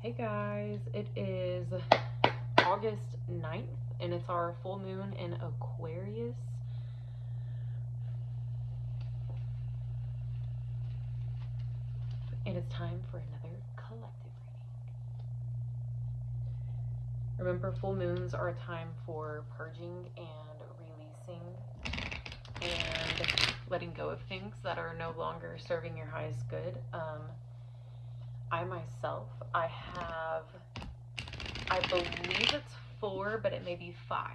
Hey guys, it is August 9th and it's our full moon in Aquarius. And it's time for another collective reading. Remember, full moons are a time for purging and releasing and letting go of things that are no longer serving your highest good. I myself, I believe it's 4, but it may be 5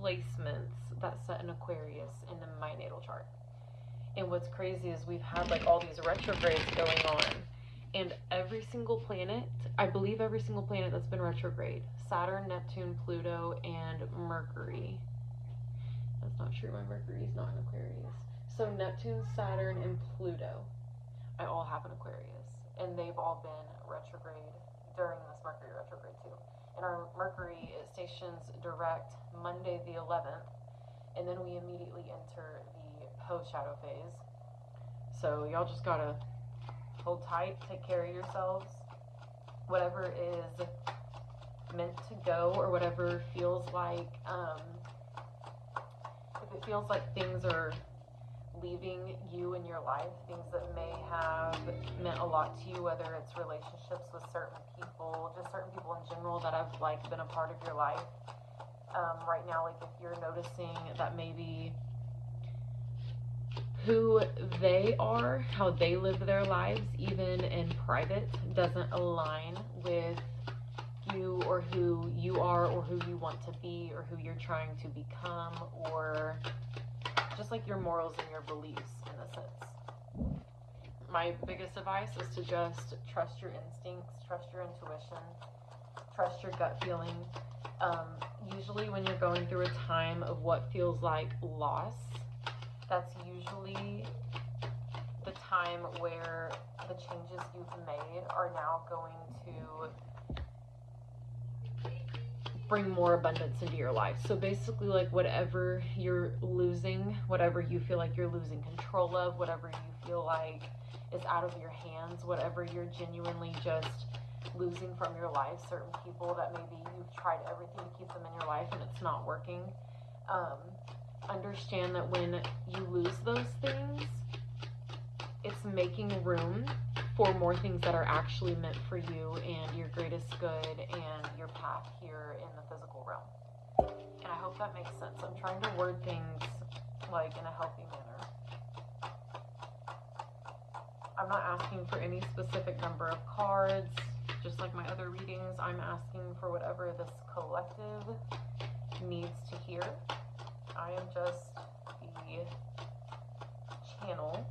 placements that set in Aquarius in my natal chart. And what's crazy is we've had like all these retrogrades going on, and every single planet, I believe every single planet that's been retrograde, Saturn, Neptune, Pluto, and Mercury. That's not true, my Mercury's not in Aquarius. So Neptune, Saturn, and Pluto, I all have an Aquarius. And they've all been retrograde during this Mercury retrograde too. And our Mercury stations direct Monday the 11th, and then we immediately enter the post-shadow phase. So y'all just gotta hold tight, take care of yourselves. Whatever is meant to go, or whatever feels like, if it feels like things are leaving you in your life, things that may have meant a lot to you, whether it's relationships with certain people, just certain people in general that have like been a part of your life. Right now, like if you're noticing that maybe who they are, how they live their lives, even in private, doesn't align with you or who you are or who you want to be or who you're trying to become, or just like your morals and your beliefs in a sense. My biggest advice is to just trust your instincts, trust your intuition, trust your gut feeling. Usually when you're going through a time of what feels like loss, that's usually the time where the changes you've made are now going to bring more abundance into your life. So basically, like whatever you're losing, whatever you feel like you're losing control of, whatever you feel like is out of your hands, whatever you're genuinely just losing from your life, certain people that maybe you've tried everything to keep them in your life and it's not working, understand that when you lose those things, it's making room for more things that are actually meant for you and your greatest good and your path here in the physical realm. And I hope that makes sense. I'm trying to word things like in a healthy manner. I'm not asking for any specific number of cards, just like my other readings. I'm asking for whatever this collective needs to hear. I am just the channel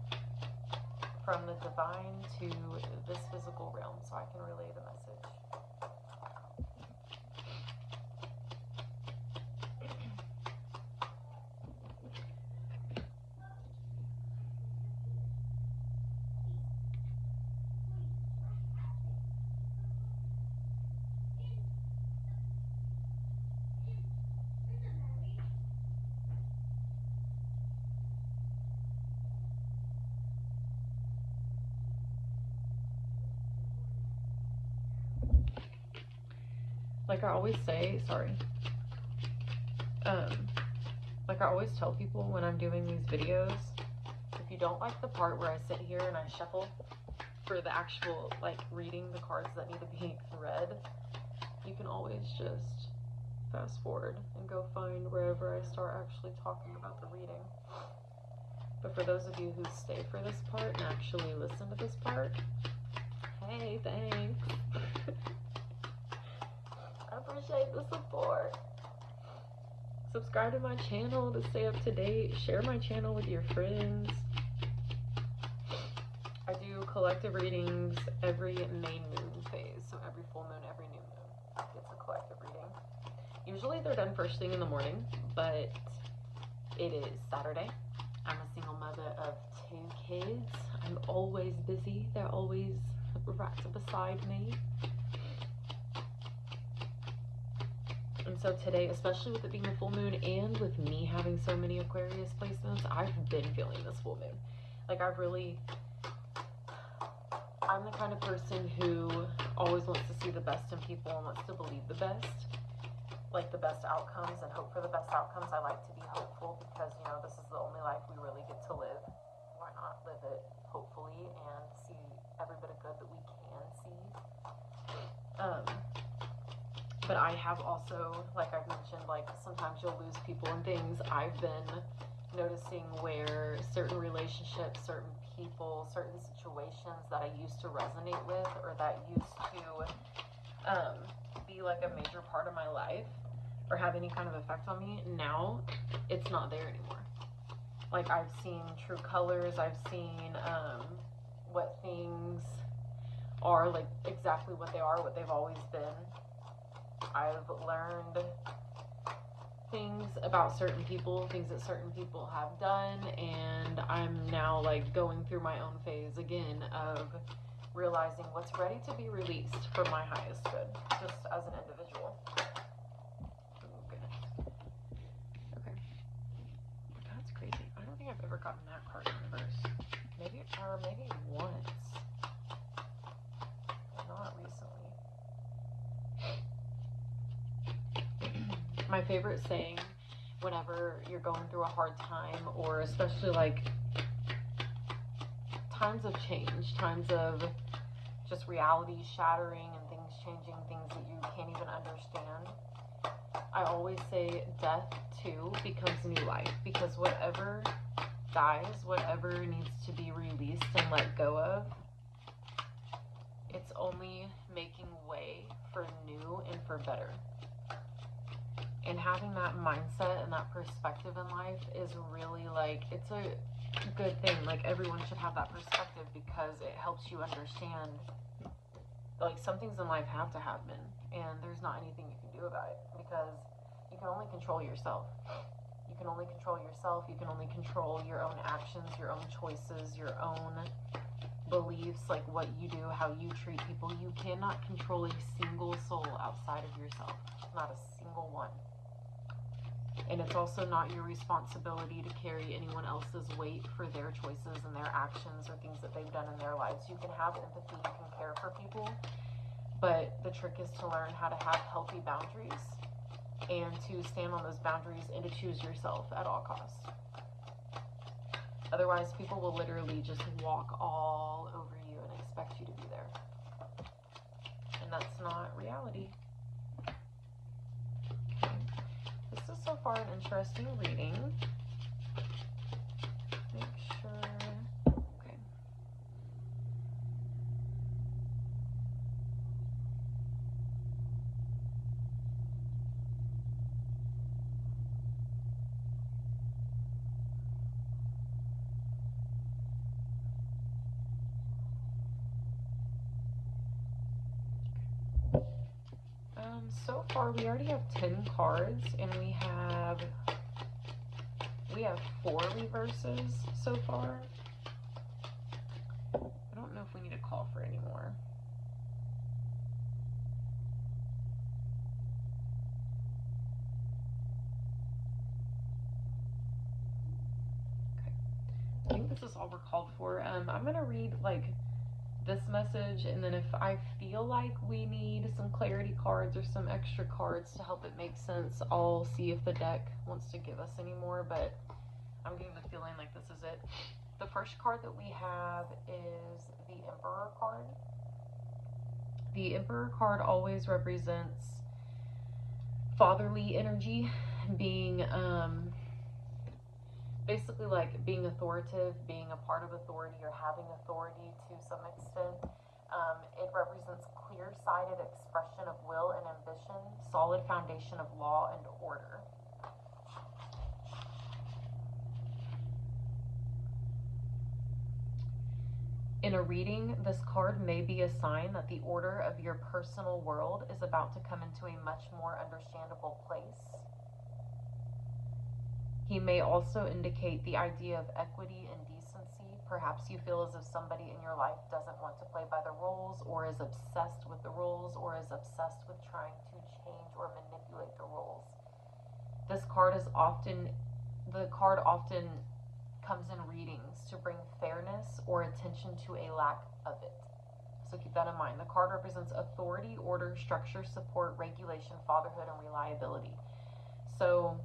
from the divine to this physical realm, so I can relay the message. Like I always say, like I always tell people when I'm doing these videos, if you don't like the part where I sit here and I shuffle for the actual, like, reading the cards that need to be read, you can always just fast forward and go find wherever I start actually talking about the reading. But for those of you who stay for this part and actually listen to this part, hey, thanks. I appreciate the support. Subscribe to my channel to stay up to date. Share my channel with your friends. I do collective readings every main moon phase. So every full moon, every new moon gets a collective reading. Usually they're done first thing in the morning, but it is Saturday. I'm a single mother of 2 kids. I'm always busy. They're always right beside me. And so today, especially with it being a full moon and with me having so many Aquarius placements, I've been feeling this full moon. Like I I'm the kind of person who always wants to see the best in people and wants to believe the best, like the best outcomes, and hope for the best outcomes. I like to be hopeful because, you know, this is the only life we really get to live. Why not live it hopefully and see every bit of good that we can see? But I have also, like I've mentioned, like sometimes you'll lose people and things. I've been noticing where certain relationships, certain people, certain situations that I used to resonate with, or that used to be like a major part of my life or have any kind of effect on me, now it's not there anymore. Like I've seen true colors, I've seen what things are, like exactly what they are, what they've always been. I've learned things about certain people, things that certain people have done, and I'm now like going through my own phase again of realizing what's ready to be released for my highest good, just as an individual. Oh goodness. Okay. That's crazy. I don't think I've ever gotten that card in reverse. Maybe once. But not recently. My favorite saying whenever you're going through a hard time, or especially like times of change, times of just reality shattering and things changing, things that you can't even understand, I always say death too becomes new life, because whatever dies, whatever needs to be released and let go of, it's only making way for new and for better. And having that mindset and that perspective in life is really like, it's a good thing. Like everyone should have that perspective, because it helps you understand like some things in life have to happen and there's not anything you can do about it, because you can only control yourself. You can only control yourself. You can only control your own actions, your own choices, your own beliefs, like what you do, how you treat people. You cannot control a single soul outside of yourself. Not a single one. And it's also not your responsibility to carry anyone else's weight for their choices and their actions or things that they've done in their lives. You can have empathy, you can care for people, but the trick is to learn how to have healthy boundaries and to stand on those boundaries and to choose yourself at all costs. Otherwise, people will literally just walk all over you and expect you to be there. And that's not reality. This is so far an interesting reading. Make sure. Okay. So far we already have 10 cards, and we have 4 reverses so far. I don't know if we need to call for any more. Okay. I think this is all we're called for. I'm going to read like this message, and then if I feel like we need some clarity cards or some extra cards to help it make sense, I'll see if the deck wants to give us any more, but I'm getting the feeling like this is it. The first card that we have is the Emperor card. The Emperor card always represents fatherly energy, being basically like being authoritative, being a part of authority, or having authority to some extent. It represents clear-sighted expression of will and ambition, solid foundation of law and order. In a reading, this card may be a sign that the order of your personal world is about to come into a much more understandable place. He may also indicate the idea of equity and decency. Perhaps you feel as if somebody in your life doesn't want to play by the rules, or is obsessed with the rules, or is obsessed with trying to change or manipulate the rules. The card often comes in readings to bring fairness or attention to a lack of it. So keep that in mind. The card represents authority, order, structure, support, regulation, fatherhood, and reliability. So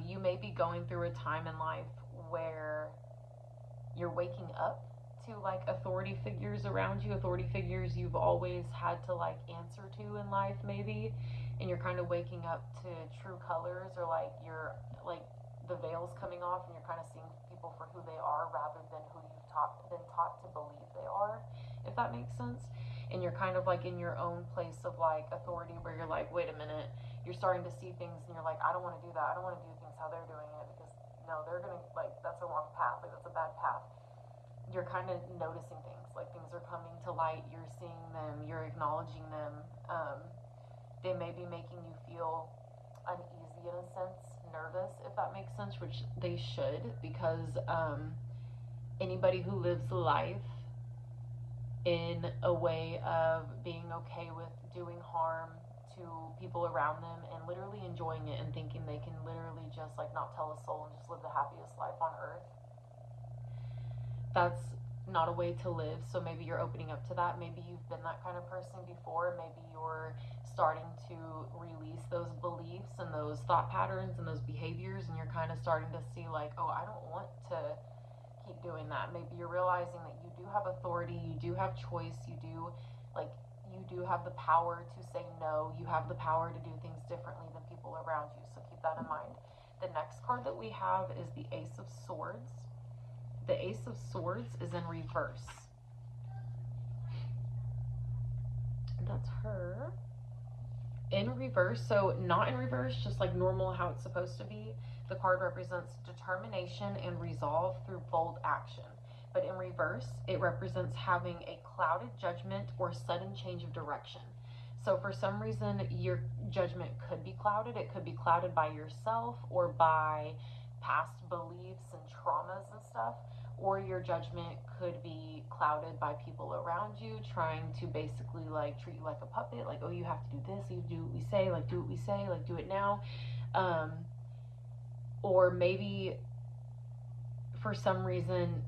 you may be going through a time in life where you're waking up to like authority figures around you, authority figures you've always had to like answer to in life maybe, and you're kind of waking up to true colors, or like you're like the veil's coming off and you're kind of seeing people for who they are rather than who you've been taught to believe they are, if that makes sense. And you're kind of like in your own place of like authority where you're like, wait a minute, you're starting to see things and you're like, I don't want to do that, I don't want to do things how they're doing it, because no, they're gonna, like, that's a wrong path, like that's a bad path. You're kind of noticing things, like things are coming to light, you're seeing them, you're acknowledging them. They may be making you feel uneasy in a sense, nervous, if that makes sense, which they should, because anybody who lives life in a way of being okay with doing harm to people around them and literally enjoying it and thinking they can literally just like not tell a soul and just live the happiest life on earth, that's not a way to live. So maybe you're opening up to that. Maybe you've been that kind of person before. Maybe you're starting to release those beliefs and those thought patterns and those behaviors, and you're kind of starting to see like, oh, I don't want to keep doing that. Maybe you're realizing that you do have authority, you do have choice, you do have the power to say no, you have the power to do things differently than people around you. So keep that in mind. The next card that we have is the Ace of Swords. The Ace of Swords is in reverse. That's her. In reverse, so not in reverse, just like normal, how it's supposed to be. The card represents determination and resolve through bold action. But in reverse, it represents having a clouded judgment or sudden change of direction. So for some reason, your judgment could be clouded. It could be clouded by yourself or by past beliefs and traumas and stuff. Or your judgment could be clouded by people around you trying to basically like treat you like a puppet. Like, oh, you have to do this, you do what we say, like do what we say, like do it now. Or maybe for some reason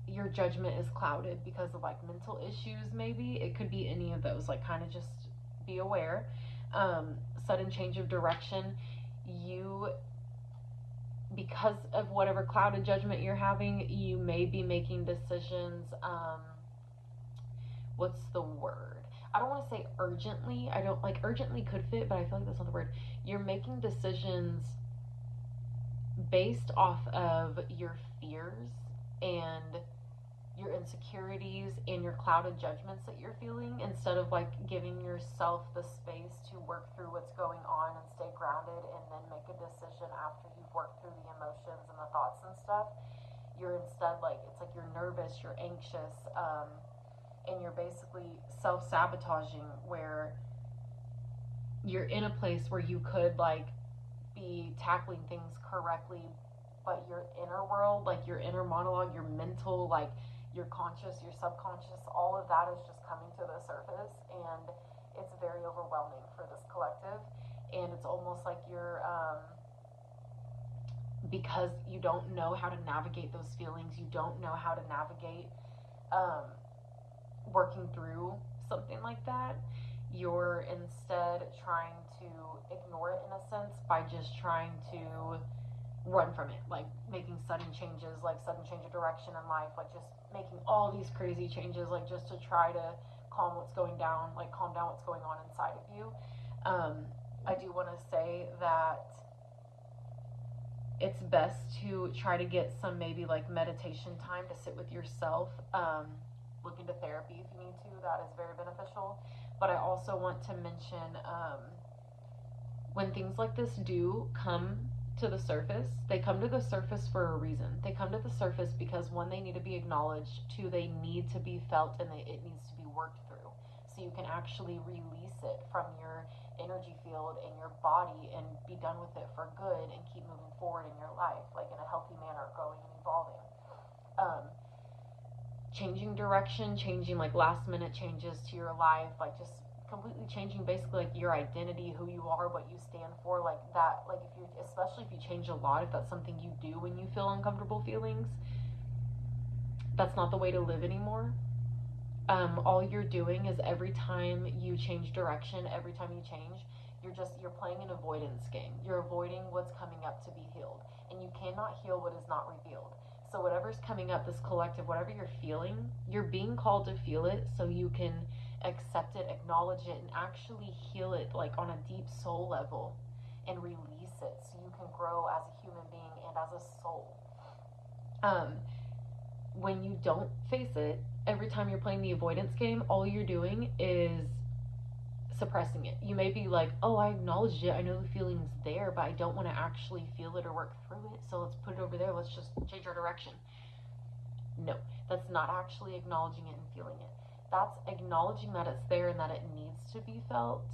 your judgment is clouded because of like mental issues. Maybe it could be any of those. Like kind of just be aware. Sudden change of direction. You, because of whatever clouded judgment you're having, you may be making decisions. What's the word? I don't want to say urgently. I don't like urgently could fit, but I feel like that's not the word. You're making decisions based off of your fears and your insecurities and your clouded judgments that you're feeling, instead of like giving yourself the space to work through what's going on and stay grounded and then make a decision after you've worked through the emotions and the thoughts and stuff. You're instead like, it's like you're nervous, you're anxious, and you're basically self-sabotaging, where you're in a place where you could like be tackling things correctly, but your inner world, like your inner monologue, your mental, like your conscious, your subconscious, all of that is just coming to the surface, and it's very overwhelming for this collective. And it's almost like you're because you don't know how to navigate those feelings, you don't know how to navigate working through something like that, you're instead trying to ignore it in a sense by just trying to run from it, like making sudden changes, like sudden change of direction in life, like just making all these crazy changes, like just to try to calm what's going down, like calm down what's going on inside of you. I do want to say that it's best to try to get some maybe like meditation time to sit with yourself. Look into therapy if you need to, that is very beneficial. But I also want to mention when things like this do come to the surface, they come to the surface for a reason. They come to the surface because one, they need to be acknowledged, two, they need to be felt, and it needs to be worked through, so you can actually release it from your energy field and your body and be done with it for good and keep moving forward in your life, like in a healthy manner, growing and evolving. Changing direction, changing like last minute changes to your life, like just completely changing basically like your identity, who you are, what you stand for, like that. Like if you, especially if you change a lot, if that's something you do when you feel uncomfortable feelings, that's not the way to live anymore. All you're doing is every time you change direction, every time you change, you're playing an avoidance game. You're avoiding what's coming up to be healed, and you cannot heal what is not revealed. So whatever's coming up, this collective, whatever you're feeling, you're being called to feel it so you can accept it, acknowledge it, and actually heal it, like on a deep soul level, and release it so you can grow as a human being and as a soul. When you don't face it, every time you're playing the avoidance game, all you're doing is suppressing it. You may be like, oh, I acknowledged it, I know the feeling's there, but I don't want to actually feel it or work through it, so let's put it over there, let's just change our direction. No, that's not actually acknowledging it and feeling it. That's acknowledging that it's there and that it needs to be felt,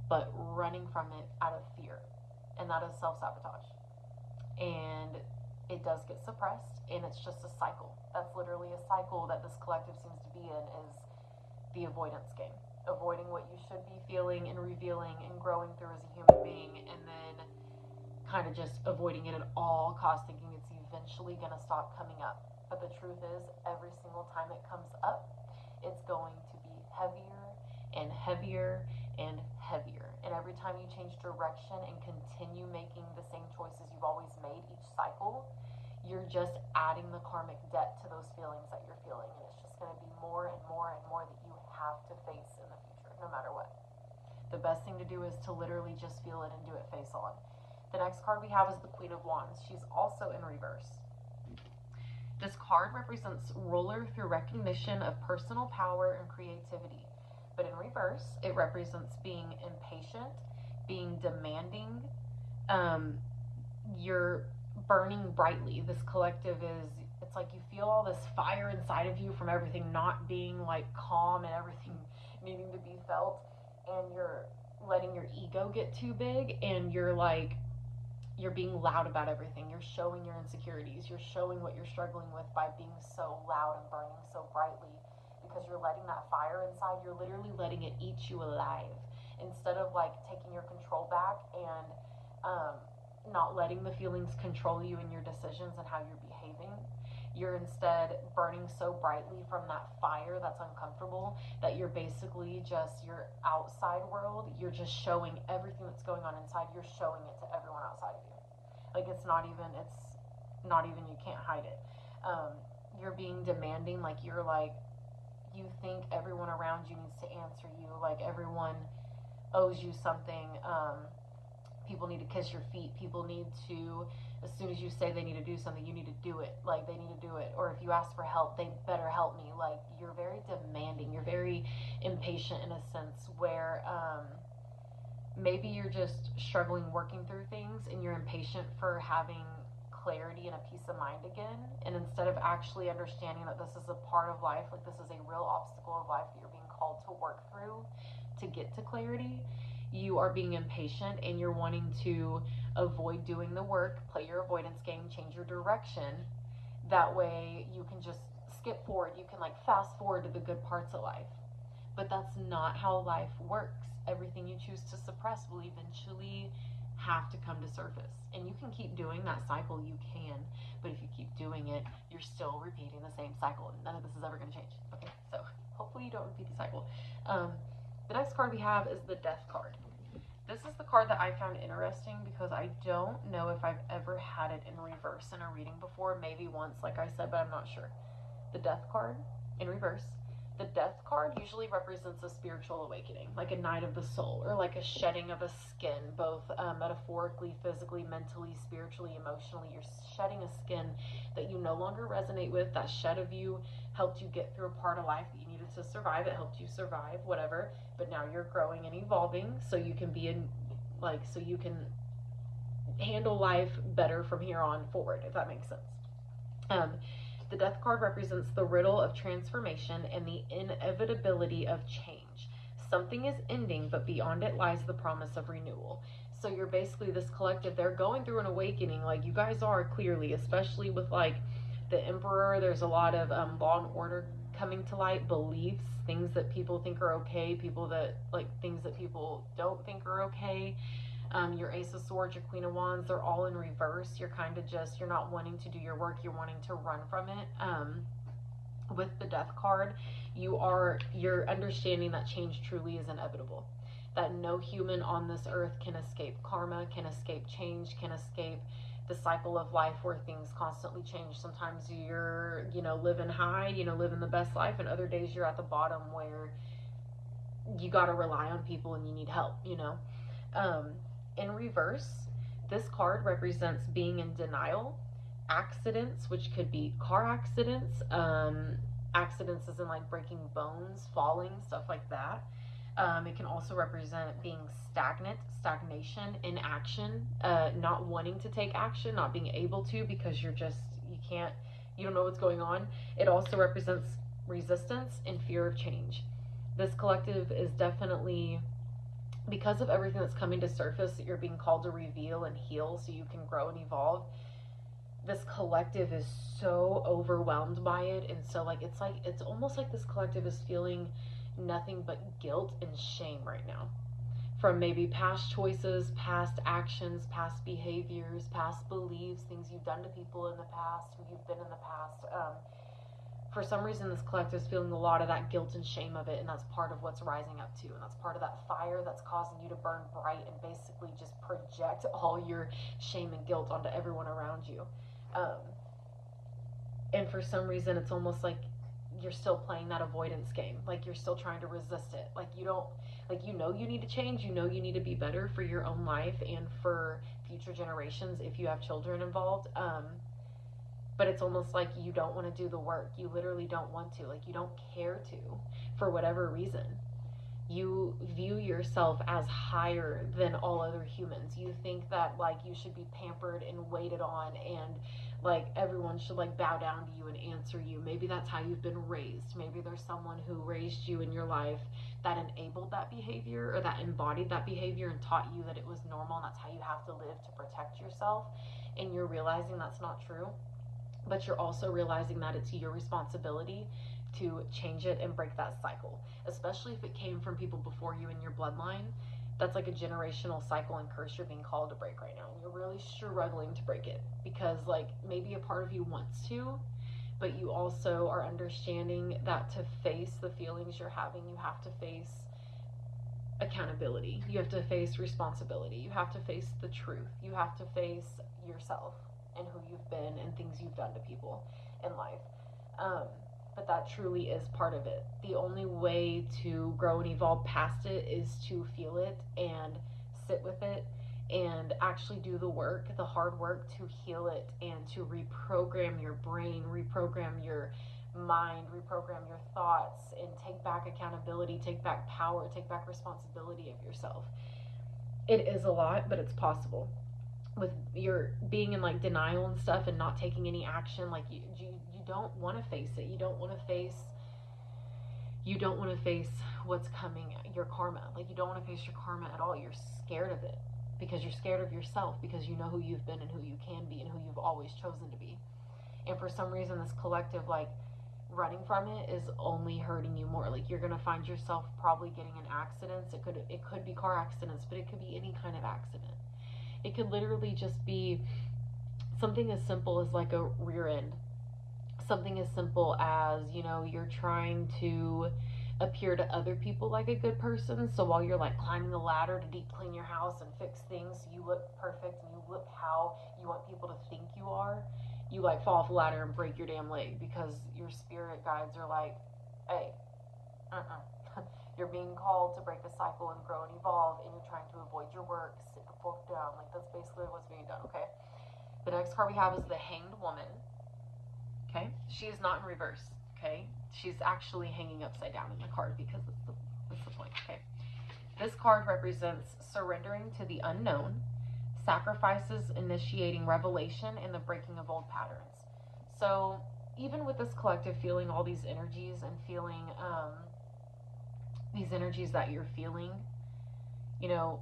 but running from it out of fear. And that is self-sabotage. And it does get suppressed, and it's just a cycle. That's literally a cycle that this collective seems to be in, is the avoidance game. Avoiding what you should be feeling and revealing and growing through as a human being, and then kind of just avoiding it at all costs, thinking it's eventually going to stop coming up. But the truth is, every single time it comes up, it's going to be heavier and heavier and heavier. And every time you change direction and continue making the same choices you've always made each cycle, you're just adding the karmic debt to those feelings that you're feeling. And it's just going to be more and more and more that you have to face in the future, no matter what. The best thing to do is to literally just feel it and do it face on. The next card we have is the Queen of Wands. She's also in reverse. This card represents ruler through recognition of personal power and creativity. But in reverse, it represents being impatient, being demanding. You're burning brightly. This collective is, it's like you feel all this fire inside of you from everything not being like calm and everything needing to be felt. And you're letting your ego get too big, and you're being loud about everything. You're showing your insecurities. You're showing what you're struggling with by being so loud and burning so brightly, because you're letting that fire inside, you're literally letting it eat you alive. Instead of like taking your control back and not letting the feelings control you and your decisions and how you're behaving, you're instead burning so brightly from that fire that's uncomfortable that you're basically just your outside world. You're just showing everything that's going on inside. You're showing it to everyone outside of you. Like it's not even, you can't hide it. You're being demanding, like you're like, you think everyone around you needs to answer you, like everyone owes you something. People need to kiss your feet. People need to, as soon as you say they need to do something, you need to do it. Like they need to do it. Or if you ask for help, they better help me. Like you're very demanding. You're very impatient in a sense where maybe you're just struggling working through things, and you're impatient for having clarity and a peace of mind again. And instead of actually understanding that this is a part of life, like this is a real obstacle of life that you're being called to work through to get to clarity, you are being impatient and you're wanting to avoid doing the work, play your avoidance game, change your direction. That way you can just skip forward. You can like fast forward to the good parts of life. But that's not how life works. Everything you choose to suppress will eventually have to come to surface. And you can keep doing that cycle, you can, but if you keep doing it, you're still repeating the same cycle. None of this is ever going to change. Okay, so hopefully you don't repeat the cycle. The next card we have is the Death card. This is the card that I found interesting because I don't know if I've ever had it in reverse in a reading before. Maybe once, like I said, but I'm not sure. The Death card in reverse. The Death card usually represents a spiritual awakening, like a night of the soul, or like a shedding of a skin, both metaphorically, physically, mentally, spiritually, emotionally. You're shedding a skin that you no longer resonate with. That shed of you helped you get through a part of life that you needed to survive. It helped you survive, whatever. But now you're growing and evolving, so you can be in, like, so you can handle life better from here on forward, if that makes sense. The Death card represents the riddle of transformation and the inevitability of change. Something is ending, but beyond it lies the promise of renewal. So you're basically, this collective, they're going through an awakening, like you guys are clearly, especially with like the Emperor. There's a lot of law and order coming to light, beliefs, things that people think are okay, people that like things that people don't think are okay. Your Ace of Swords, your Queen of Wands, they're all in reverse. You're kind of just, you're not wanting to do your work, you're wanting to run from it. With the Death card, You're understanding that change truly is inevitable, that no human on this earth can escape karma, can escape change, can escape the cycle of life where things constantly change. Sometimes you're, living high, living the best life, and other days you're at the bottom where you got to rely on people and you need help. In reverse, this card represents being in denial, accidents, which could be car accidents, accidents as in like breaking bones, falling, stuff like that. It can also represent being stagnation, inaction, not wanting to take action, not being able to because you can't, you don't know what's going on. It also represents resistance and fear of change. This collective is definitely, because of everything that's coming to surface that you're being called to reveal and heal so you can grow and evolve. This collective is so overwhelmed by it, and so it's almost like this collective is feeling nothing but guilt and shame right now from maybe past choices, past actions, past behaviors, past beliefs, things you've done to people in the past, who you've been in the past. For some reason, this collective is feeling a lot of that guilt and shame of it, and that's part of what's rising up to, and that's part of that fire that's causing you to burn bright and basically just project all your shame and guilt onto everyone around you. And for some reason, it's almost like you're still playing that avoidance game. Like you're still trying to resist it. Like you don't, like you need to change. You need to be better for your own life and for future generations if you have children involved. But it's almost like you don't want to do the work. You literally don't want to. Like you don't care to, for whatever reason. You view yourself as higher than all other humans. You think that like you should be pampered and waited on, and like everyone should like bow down to you and answer you. Maybe that's how you've been raised. Maybe there's someone who raised you in your life that enabled that behavior or that embodied that behavior and taught you that it was normal and that's how you have to live to protect yourself. And you're realizing that's not true. But you're also realizing that it's your responsibility to change it and break that cycle, especially if it came from people before you in your bloodline. That's like a generational cycle and curse you're being called to break right now, and you're really struggling to break it because like maybe a part of you wants to, but you also are understanding that to face the feelings you're having, you have to face accountability, you have to face responsibility, you have to face the truth, you have to face yourself and who you've been and things you've done to people in life. But that truly is part of it. The only way to grow and evolve past it is to feel it and sit with it and actually do the work, the hard work to heal it and to reprogram your brain, reprogram your mind, reprogram your thoughts, and take back accountability, take back power, take back responsibility of yourself. It is a lot, but it's possible. With your being in like denial and stuff and not taking any action, like you don't want to face it. You don't want to face what's coming, your karma. Like you don't want to face your karma at all. You're scared of it because you're scared of yourself, because you know who you've been and who you can be and who you've always chosen to be. And for some reason this collective like running from it is only hurting you more. Like you're going to find yourself probably getting in accidents. It could be car accidents, but it could be any kind of accident. It could literally just be something as simple as like a rear end. Something as simple as, you're trying to appear to other people like a good person. So while you're like climbing the ladder to deep clean your house and fix things, you look perfect and you look how you want people to think you are. You like fall off the ladder and break your damn leg because your spirit guides are like, hey, you're being called to break the cycle and grow and evolve, and you're trying to avoid your work. Sit the fuck down. Like that's basically what's being done. Okay. The next card we have is the Hanged Woman. Okay, she is not in reverse. Okay, she's actually hanging upside down in the card because that's the point. Okay, this card represents surrendering to the unknown, sacrifices, initiating revelation, and the breaking of old patterns. So even with this collective feeling all these energies and feeling these energies that you're feeling, the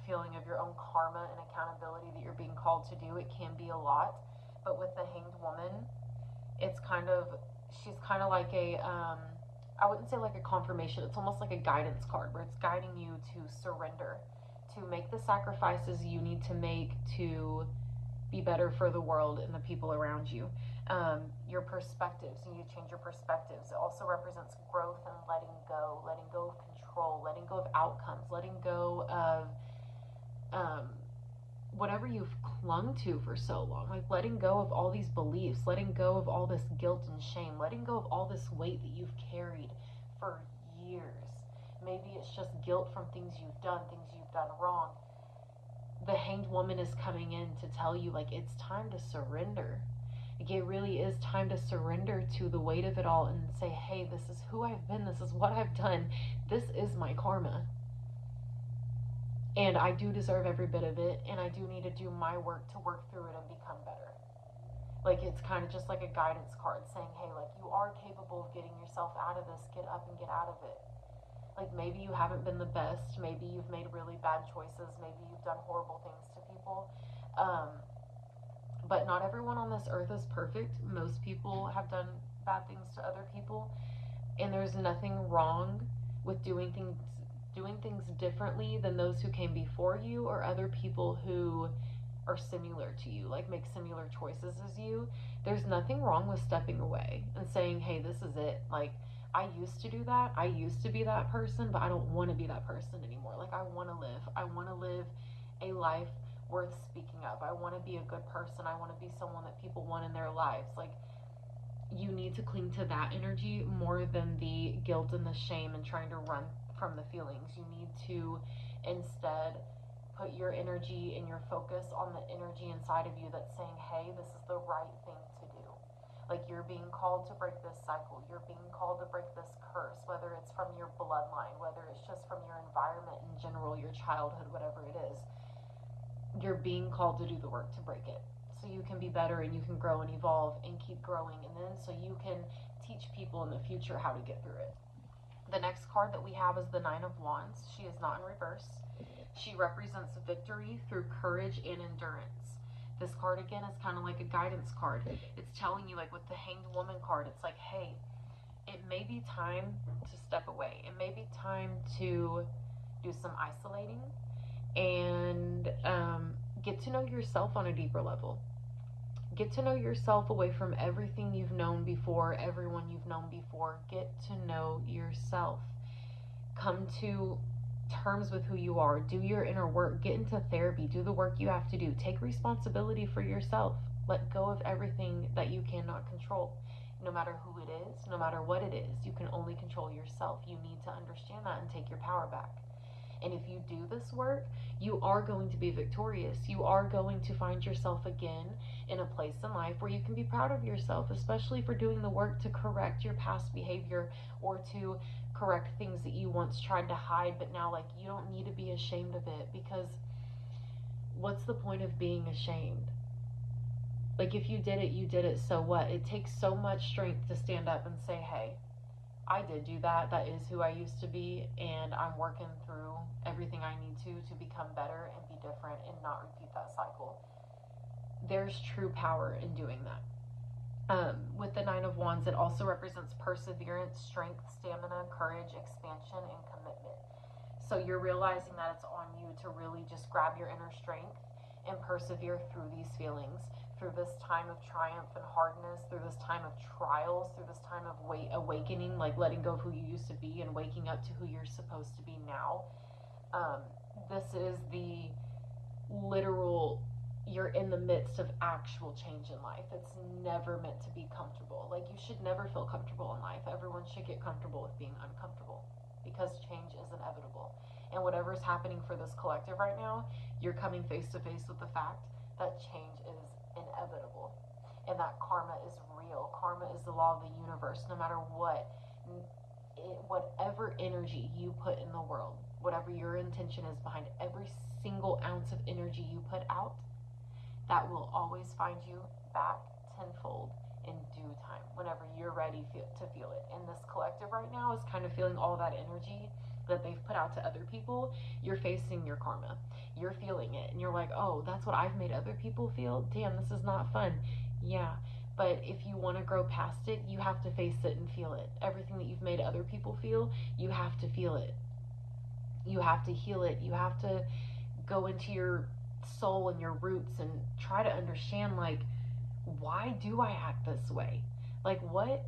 feeling of your own karma and accountability that you're being called to do, it can be a lot. But with the Hanged Woman, she's kind of like I wouldn't say like a confirmation, it's almost like a guidance card where it's guiding you to surrender, to make the sacrifices you need to make to be better for the world and the people around you. Your perspectives. You need to change your perspectives. It also represents growth and letting go of control, letting go of outcomes, letting go of whatever you've clung to for so long. Like letting go of all these beliefs, letting go of all this guilt and shame, letting go of all this weight that you've carried for years. Maybe it's just guilt from things you've done wrong. The Hanged Woman is coming in to tell you, like, it's time to surrender. Like, it really is time to surrender to the weight of it all and say, hey, this is who I've been, this is what I've done, this is my karma. And I do deserve every bit of it, and I do need to do my work to work through it and become better. Like, it's kind of just like a guidance card saying, hey, like, you are capable of getting yourself out of this, get up and get out of it. Like, maybe you haven't been the best, maybe you've made really bad choices, maybe you've done horrible things to people, but not everyone on this earth is perfect. Most people have done bad things to other people, and there's nothing wrong with doing things differently than those who came before you or other people who are similar to you, like make similar choices as you. There's nothing wrong with stepping away and saying, hey, this is it. Like, I used to do that. I used to be that person, but I don't want to be that person anymore. Like, I want to live a life worth speaking of. I want to be a good person. I want to be someone that people want in their lives. Like, you need to cling to that energy more than the guilt and the shame and trying to run from the feelings. You need to instead put your energy and your focus on the energy inside of you that's saying, hey, this is the right thing to do. Like, you're being called to break this cycle. You're being called to break this curse, whether it's from your bloodline, whether it's just from your environment in general, your childhood, whatever it is. You're being called to do the work to break it, so you can be better and you can grow and evolve and keep growing, and then so you can teach people in the future how to get through it. The next card that we have is the Nine of Wands. She is not in reverse. She represents victory through courage and endurance. This card, again, is kind of like a guidance card. It's telling you, like with the Hanged Woman card, it's like, hey, it may be time to step away. It may be time to do some isolating and get to know yourself on a deeper level. Get to know yourself away from everything you've known before, everyone you've known before. Get to know yourself. Come to terms with who you are. Do your inner work. Get into therapy. Do the work you have to do. Take responsibility for yourself. Let go of everything that you cannot control. No matter who it is, no matter what it is, you can only control yourself. You need to understand that and take your power back. And if you do this work, you are going to be victorious. You are going to find yourself again in a place in life where you can be proud of yourself, especially for doing the work to correct your past behavior or to correct things that you once tried to hide, but now, like, you don't need to be ashamed of it, because what's the point of being ashamed? Like, if you did it, so what? It takes so much strength to stand up and say, hey, I did do that. That is who I used to be, and I'm working through everything I need to become better and be different and not repeat that cycle. There's true power in doing that. With the Nine of Wands, it also represents perseverance, strength, stamina, courage, expansion, and commitment. So you're realizing that it's on you to really just grab your inner strength and persevere through these feelings, through this time of triumph and hardness, through this time of trials, through this time of awakening, like letting go of who you used to be and waking up to who you're supposed to be now. This is the literal, you're in the midst of actual change in life. It's never meant to be comfortable. Like, you should never feel comfortable in life. Everyone should get comfortable with being uncomfortable, because change is inevitable. And whatever's happening for this collective right now, you're coming face to face with the fact that change is inevitable and that karma is real. Karma is the law of the universe. No matter what, whatever energy you put in the world, whatever your intention is behind every single ounce of energy you put out, that will always find you back tenfold in due time, whenever you're ready to feel it. And this collective right now is kind of feeling all that energy that they've put out to other people. You're facing your karma. You're feeling it. And you're like, oh, that's what I've made other people feel? Damn, this is not fun. Yeah. But if you want to grow past it, you have to face it and feel it. Everything that you've made other people feel, you have to feel it. You have to heal it. You have to go into your soul and your roots and try to understand, like, why do I act this way? Like, what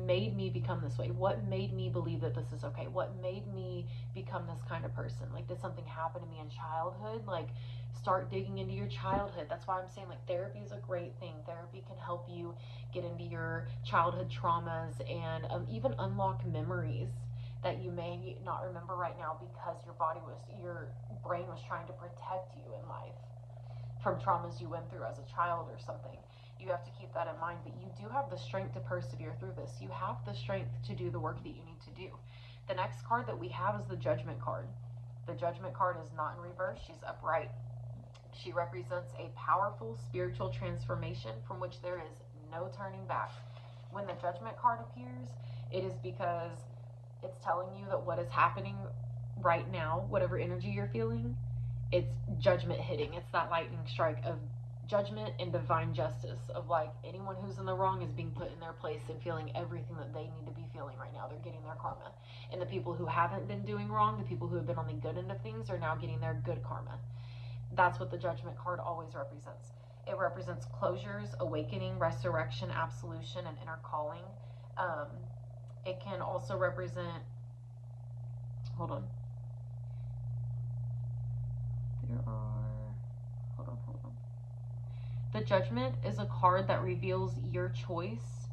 made me become this way? What made me believe that this is okay? What made me become this kind of person? Like, did something happen to me in childhood? Like, start digging into your childhood. That's why I'm saying, like, therapy is a great thing. Therapy can help you get into your childhood traumas and even unlock memories that you may not remember right now because your brain was trying to protect you in life from traumas you went through as a child or something. You have to keep that in mind, but you do have the strength to persevere through this. You have the strength to do the work that you need to do. The next card that we have is the Judgment card. The Judgment card is not in reverse, she's upright. She represents a powerful spiritual transformation from which there is no turning back. When the Judgment card appears, it is because it's telling you that what is happening right now, whatever energy you're feeling, it's judgment hitting. It's that lightning strike of judgment and divine justice, of like anyone who's in the wrong is being put in their place and feeling everything that they need to be feeling right now. They're getting their karma. And the people who haven't been doing wrong, the people who have been on the good end of things, are now getting their good karma. That's what the Judgment card always represents. It represents closures, awakening, resurrection, absolution, and inner calling. It can also represent, hold on. Hold on. The Judgment is a card that reveals your choice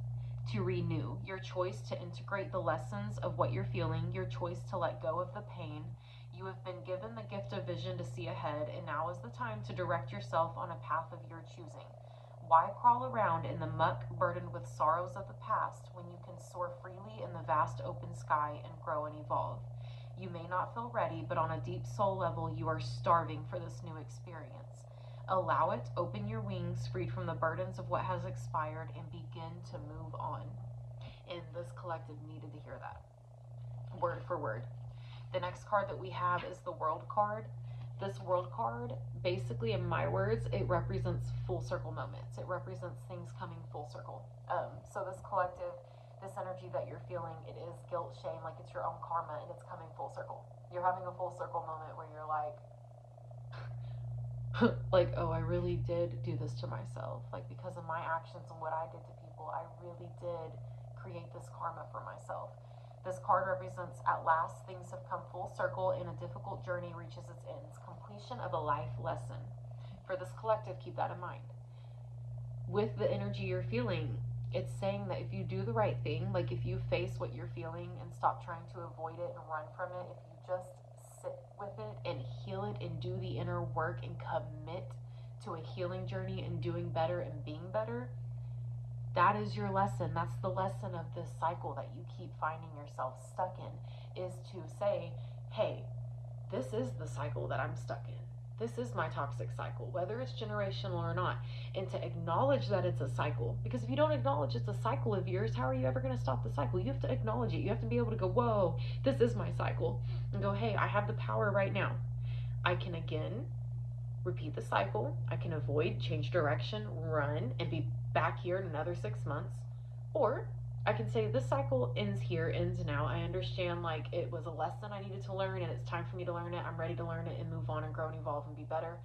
to renew, your choice to integrate the lessons of what you're feeling, your choice to let go of the pain. You have been given the gift of vision to see ahead, and now is the time to direct yourself on a path of your choosing. Why crawl around in the muck burdened with sorrows of the past when you can soar freely in the vast open sky and grow and evolve? You may not feel ready, but on a deep soul level, you are starving for this new experience. Allow it, open your wings, freed from the burdens of what has expired, and begin to move on. And this collective needed to hear that, word for word. The next card that we have is the World card. This World card, basically, in my words, it represents full circle moments. It represents things coming full circle. So this collective, this energy that you're feeling, it is guilt, shame, like it's your own karma, and it's coming full circle. You're having a full circle moment where you're like, like, oh, I really did do this to myself. Like, because of my actions and what I did to people, I really did create this karma for myself. This card represents, at last, things have come full circle and a difficult journey reaches its ends. Completion of a life lesson. For this collective, keep that in mind. With the energy you're feeling, it's saying that if you do the right thing, like if you face what you're feeling and stop trying to avoid it and run from it, if you just sit with it and heal it and do the inner work and commit to a healing journey and doing better and being better, that is your lesson. That's the lesson of this cycle that you keep finding yourself stuck in, is to say, hey, this is the cycle that I'm stuck in. This is my toxic cycle, whether it's generational or not. And to acknowledge that it's a cycle. Because if you don't acknowledge it's a cycle of yours, how are you ever going to stop the cycle? You have to acknowledge it. You have to be able to go, whoa, this is my cycle. And go, hey, I have the power right now. I can again repeat the cycle. I can avoid, change direction, run, and be back here in another 6 months. Or I can say this cycle ends here, ends now. I understand, like, it was a lesson I needed to learn and it's time for me to learn it. I'm ready to learn it and move on and grow and evolve and be better.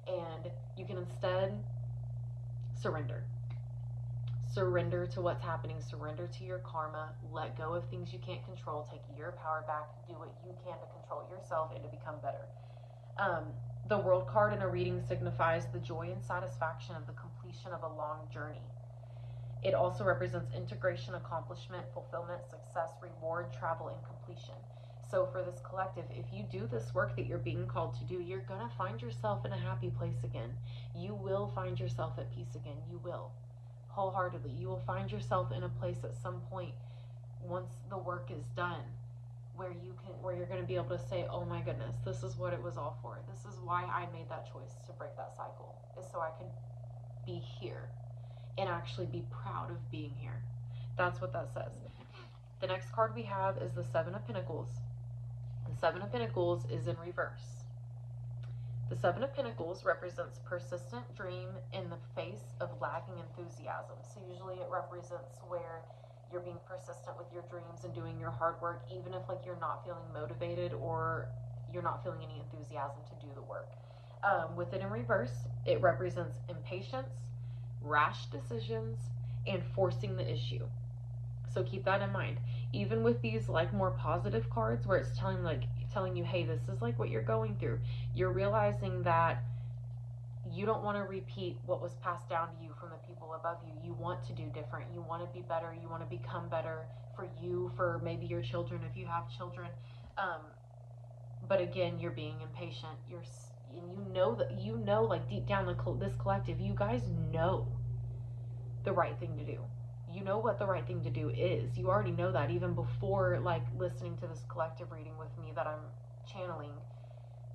And you can instead surrender. Surrender to what's happening. Surrender to your karma. Let go of things you can't control. Take your power back. Do what you can to control yourself and to become better. The World card in a reading signifies the joy and satisfaction of the completion of a long journey. It also represents integration, accomplishment, fulfillment, success, reward, travel, and completion. So for this collective, if you do this work that you're being called to do, you're going to find yourself in a happy place again. You will find yourself at peace again. You will. Wholeheartedly. You will find yourself in a place at some point, once the work is done, where you're going to be able to say, oh my goodness, this is what it was all for. This is why I made that choice to break that cycle, is so I can be here and actually be proud of being here. That's what that says. The next card we have is the Seven of Pentacles. The Seven of Pentacles is in reverse. The Seven of Pentacles represents persistent dream in the face of lagging enthusiasm. So usually it represents where you're being persistent with your dreams and doing your hard work, even if like you're not feeling motivated or you're not feeling any enthusiasm to do the work. With it in reverse, it represents impatience, rash decisions, and forcing the issue. So keep that in mind. Even with these like more positive cards where it's telling you, hey, this is like what you're going through. You're realizing that you don't want to repeat what was passed down to you from the people above you. You want to do different. You want to be better. You want to become better for you, for maybe your children if you have children. Um, but again, you're being impatient. And you know like deep down this collective, you guys know the right thing to do. You know what the right thing to do is. You already know that even before like listening to this collective reading with me that I'm channeling.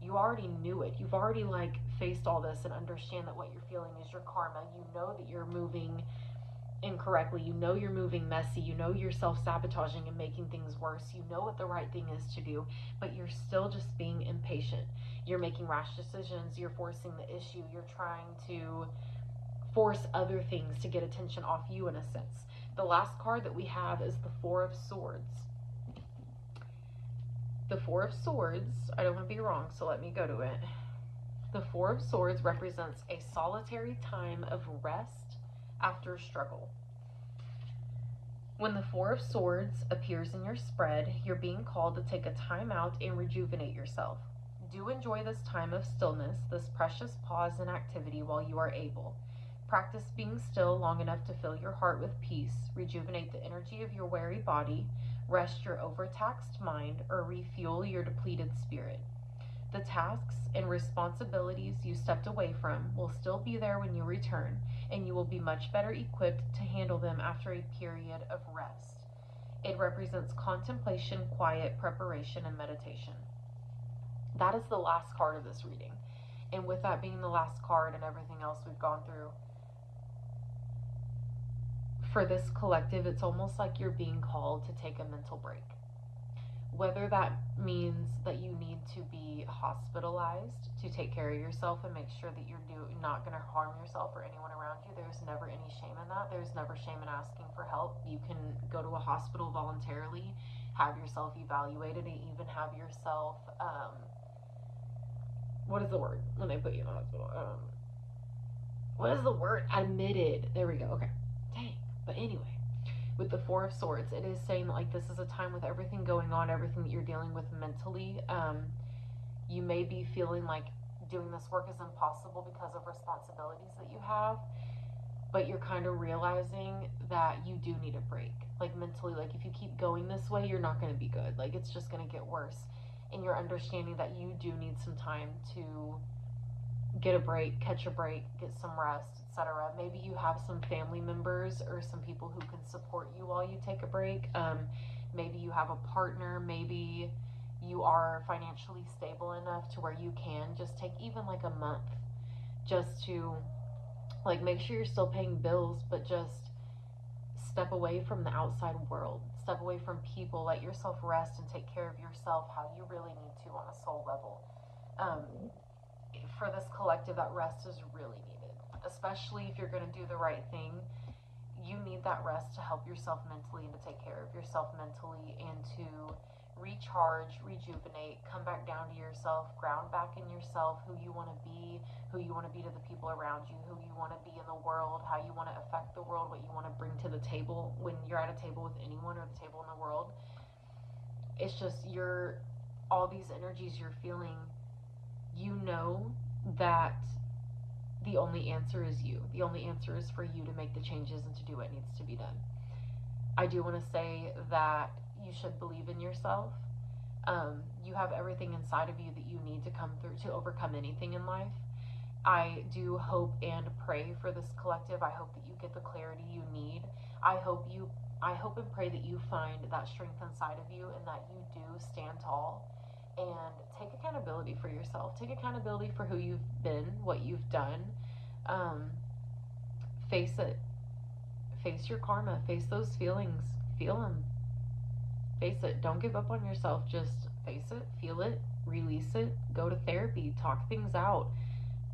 You already knew it. You've already like faced all this and understand that what you're feeling is your karma. You know that you're moving incorrectly. You know you're moving messy. You know you're self-sabotaging and making things worse. You know what the right thing is to do, but you're still just being impatient. You're making rash decisions. You're forcing the issue. You're trying to force other things to get attention off you in a sense. The last card that we have is the Four of Swords. The Four of Swords, I don't want to be wrong, so let me go to it. The Four of Swords represents a solitary time of rest after struggle. When the Four of Swords appears in your spread, you're being called to take a time out and rejuvenate yourself. Do enjoy this time of stillness, this precious pause in activity while you are able. Practice being still long enough to fill your heart with peace, rejuvenate the energy of your weary body, rest your overtaxed mind, or refuel your depleted spirit. The tasks and responsibilities you stepped away from will still be there when you return, and you will be much better equipped to handle them after a period of rest. It represents contemplation, quiet, preparation, and meditation. That is the last card of this reading. And with that being the last card and everything else we've gone through, for this collective, it's almost like you're being called to take a mental break. Whether that means that you need to be hospitalized to take care of yourself and make sure that you're not going to harm yourself or anyone around you, there's never any shame in that. There's never shame in asking for help. You can go to a hospital voluntarily, have yourself evaluated, and even have yourself, what is the word when they put you in the hospital? What is the word? Admitted. There we go. Okay. Dang. But anyway, with the Four of Swords, it is saying that like this is a time with everything going on, everything that you're dealing with mentally. You may be feeling like doing this work is impossible because of responsibilities that you have, but you're kind of realizing that you do need a break. Like mentally, like if you keep going this way, you're not going to be good. Like it's just going to get worse. And you're understanding that you do need some time to get a break, catch a break, get some rest, etc. Maybe you have some family members or some people who can support you while you take a break. Maybe you have a partner. Maybe you are financially stable enough to where you can just take even like a month just to like make sure you're still paying bills, but just step away from the outside world, step away from people, let yourself rest and take care of yourself how you really need to on a soul level. For this collective, that rest is really needed, especially if you're going to do the right thing. You need that rest to help yourself mentally and to take care of yourself mentally and to recharge, rejuvenate, come back down to yourself, ground back in yourself, who you want to be to the people around you, who you want to be in the world, how you want to affect the world, what you want to bring to the table when you're at a table with anyone or the table in the world. It's just all these energies you're feeling, you know that the only answer is you. The only answer is for you to make the changes and to do what needs to be done. I do want to say that you should believe in yourself. You have everything inside of you that you need to come through to overcome anything in life. I do hope and pray for this collective. I hope that you get the clarity you need. I hope and pray that you find that strength inside of you and that you do stand tall and take accountability for yourself. Take accountability for who you've been, what you've done. Face it. Face your karma. Face those feelings. Feel them. Face it. Don't give up on yourself. Just face it, feel it, release it, go to therapy, talk things out.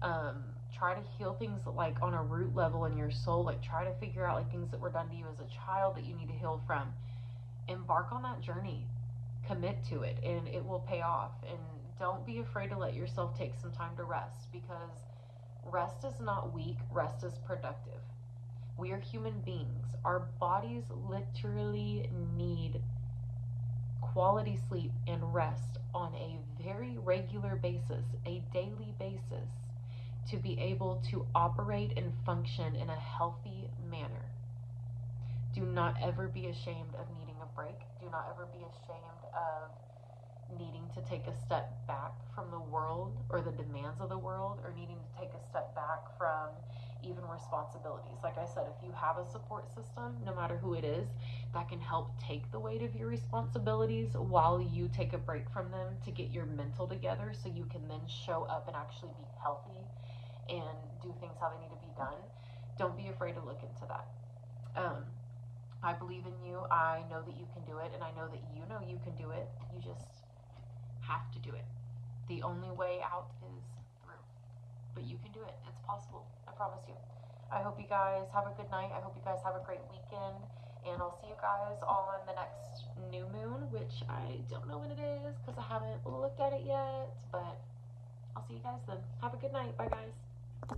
Try to heal things like on a root level in your soul. Like try to figure out like things that were done to you as a child that you need to heal from. Embark on that journey. Commit to it and it will pay off. And don't be afraid to let yourself take some time to rest, because rest is not weak, rest is productive. We are human beings. Our bodies literally need quality sleep and rest on a very regular basis, a daily basis, to be able to operate and function in a healthy manner. Do not ever be ashamed of needing a break. Do not ever be ashamed of needing to take a step back from the world or the demands of the world, or needing to take a step back from even responsibilities. Like I said, if you have a support system, no matter who it is, that can help take the weight of your responsibilities while you take a break from them to get your mental together so you can then show up and actually be healthy and do things how they need to be done. Don't be afraid to look into that. I believe in you. I know that you can do it, and I know that you know you can do it. You just have to do it. The only way out is through. But you can do it. It's possible. I promise you. I hope you guys have a good night. I hope you guys have a great weekend. And I'll see you guys on the next new moon, which I don't know when it is because I haven't looked at it yet. But I'll see you guys then. Have a good night. Bye, guys.